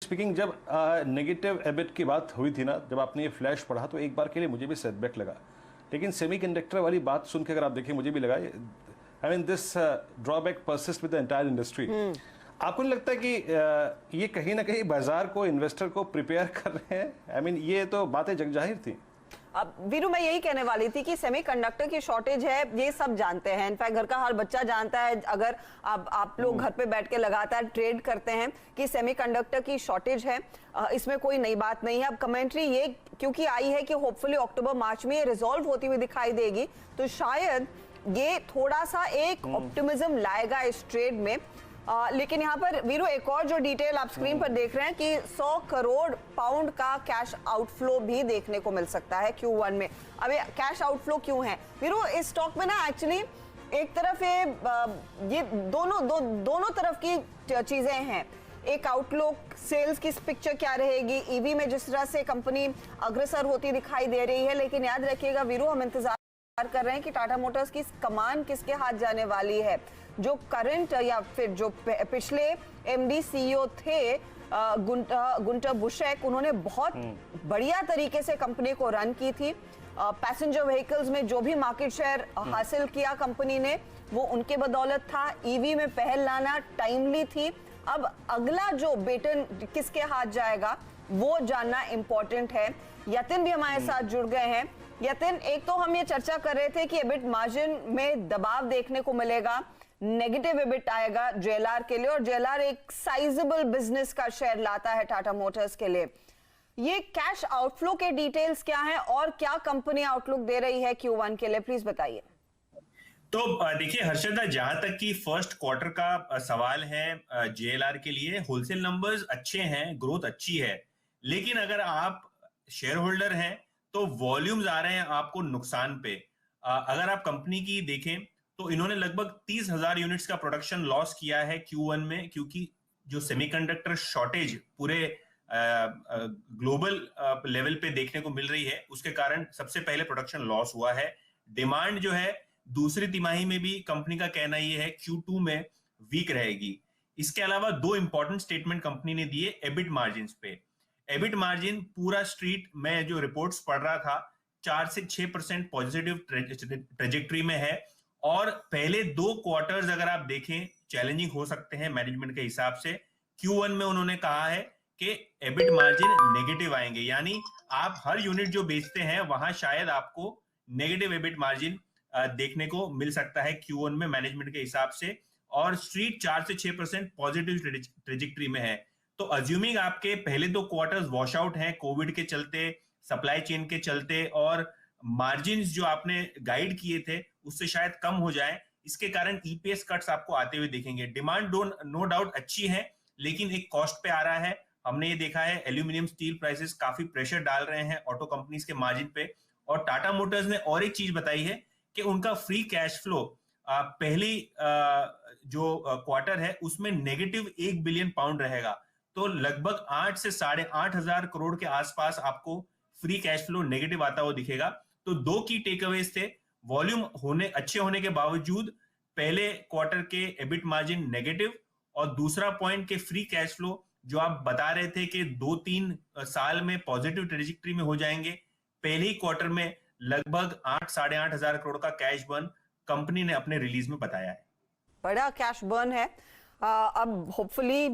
Speaking, जब negative EBIT की बात हुई थी ना, जब आपने ये फ्लैश पढ़ा तो एक बार के लिए मुझे भी सेटबैक लगा, लेकिन सेमीकंडक्टर वाली बात सुन के अगर आप देखें मुझे भी लगा I mean this drawback persist with the entire industry. आपको नहीं लगता कि ये कहीं ना कहीं बाजार को, इन्वेस्टर को प्रिपेयर कर रहे हैं? आई मीन ये तो बातें जगजाहिर थी। अब वीरू, मैं यही कहने वाली थी कि सेमीकंडक्टर की शॉर्टेज है, ये सब जानते हैं, इनफैक्ट घर का हर बच्चा जानता है। अगर आप लोग घर पे बैठ के लगातार ट्रेड करते हैं कि सेमीकंडक्टर की शॉर्टेज है, इसमें कोई नई बात नहीं है। अब कमेंट्री ये क्योंकि आई है कि होपफुली अक्टूबर मार्च में ये रिजॉल्व होती हुई दिखाई देगी, तो शायद ये थोड़ा सा एक ऑप्टिमिज्म लाएगा इस ट्रेड में। लेकिन यहाँ पर वीरू एक और जो डिटेल आप स्क्रीन पर देख रहे हैं कि 100 करोड़ पाउंड का कैश आउटफ्लो भी देखने को मिल सकता है Q1 में। अब ये कैश आउटफ्लो क्यों है वीरू? इस स्टॉक में ना एक्चुअली एक तरफ ये दोनों तरफ की चीजें हैं। एक आउटलुक, सेल्स की पिक्चर क्या रहेगी, ईवी में जिस तरह से कंपनी अग्रसर होती दिखाई दे रही है, लेकिन याद रखिएगा वीरू, हम इंतजार कर रहे हैं कि टाटा मोटर्स की कमान किसके हाथ जाने वाली है। जो करंट या फिर जो पिछले एमडी सीईओ थे गुंटर बुशेक, उन्होंने बहुत बढ़िया तरीके से कंपनी को रन की थी। पैसेंजर व्हीकल्स में जो भी मार्केट शेयर हासिल किया कंपनी ने, वो उनके बदौलत था। ईवी में पहल लाना टाइमली थी। अब अगला जो बेटन किसके हाथ जाएगा वो जानना इंपॉर्टेंट है। यतिन भी हमारे साथ जुड़ गए हैं। यतिन, एक तो हम ये चर्चा कर रहे थे कि एबिट मार्जिन में दबाव देखने को मिलेगा, नेगेटिव एबिट आएगा जेएलआर के लिए, और जेएलआर एक साइजेबल बिजनेस का शेयर लाता है टाटा मोटर्स के लिए। ये कैश आउटफ्लो के डिटेल्स क्या हैं और क्या कंपनी आउटलुक दे रही है Q1 के लिए, प्लीज बताइए। तो देखिए हर्षदा, जहां तक कि फर्स्ट क्वार्टर का सवाल है जेएलआर के लिए, होलसेल नंबर्स अच्छे हैं, ग्रोथ अच्छी है, लेकिन अगर आप शेयर होल्डर हैं तो वॉल्यूम्स आ रहे हैं आपको नुकसान पे। अगर आप कंपनी की देखें तो इन्होंने लगभग 30,000 यूनिट्स का प्रोडक्शन लॉस किया है Q1 में, क्योंकि जो सेमीकंडक्टर शॉर्टेज पूरे ग्लोबल लेवल पे देखने को मिल रही है, उसके कारण सबसे पहले प्रोडक्शन लॉस हुआ है। डिमांड जो है दूसरी तिमाही में भी कंपनी का कहना यह है Q2 में वीक रहेगी। इसके अलावा दो इंपॉर्टेंट स्टेटमेंट कंपनी ने दिए एबिट मार्जिन पे। एबिट मार्जिन पूरा स्ट्रीट में जो रिपोर्ट्स पढ़ रहा था 4 से 6% पॉजिटिव ट्रेजेक्ट्री में है, और पहले 2 क्वार्टर्स अगर आप देखें चैलेंजिंग हो सकते हैं मैनेजमेंट के हिसाब से। Q1 में उन्होंने कहा है कि एबिट मार्जिन नेगेटिव आएंगे, यानी आप हर यूनिट जो बेचते हैं वहां शायद आपको नेगेटिव एबिट मार्जिन देखने को मिल सकता है Q1 में मैनेजमेंट के हिसाब से, और स्ट्रीट 4 से 6% पॉजिटिव ट्रेजेक्ट्री में है। तो अज्यूमिंग आपके पहले 2 क्वार्टर्स वॉश आउट हैं कोविड के चलते, सप्लाई चेन के चलते, और मार्जिन्स जो आपने गाइड किए थे उससे शायद कम हो जाए, इसके कारण ईपीएस कट्स आपको आते हुए दिखेंगे। डिमांड नो डाउट अच्छी है, लेकिन एक कॉस्ट पे आ रहा है। हमने ये देखा है एल्यूमिनियम स्टील प्राइसेस काफी प्रेशर डाल रहे हैं ऑटो कंपनीज के मार्जिन पे। और टाटा मोटर्स ने और एक चीज बताई है कि उनका फ्री कैश फ्लो पहली जो क्वार्टर है उसमें नेगेटिव 1 बिलियन पाउंड रहेगा। तो लगभग 8 से 8,500 करोड़ के आसपास आपको फ्री कैश फ्लो नेगेटिव आता हुआ दिखेगा। तो 2 की टेकअवेज थे, वॉल्यूम अच्छे होने के बावजूद पहले क्वार्टर के एबिट मार्जिन नेगेटिव, और दूसरा पॉइंट के फ्री कैश फ्लो जो आप बता रहे थे कि 2-3 साल में पॉजिटिव ट्रेजेक्टरी में हो जाएंगे, पहले ही क्वार्टर में लगभग 8-8,500 करोड़ का कैश बर्न कंपनी ने अपने रिलीज में बताया है। बड़ा कैश बर्न है। अब होपफुली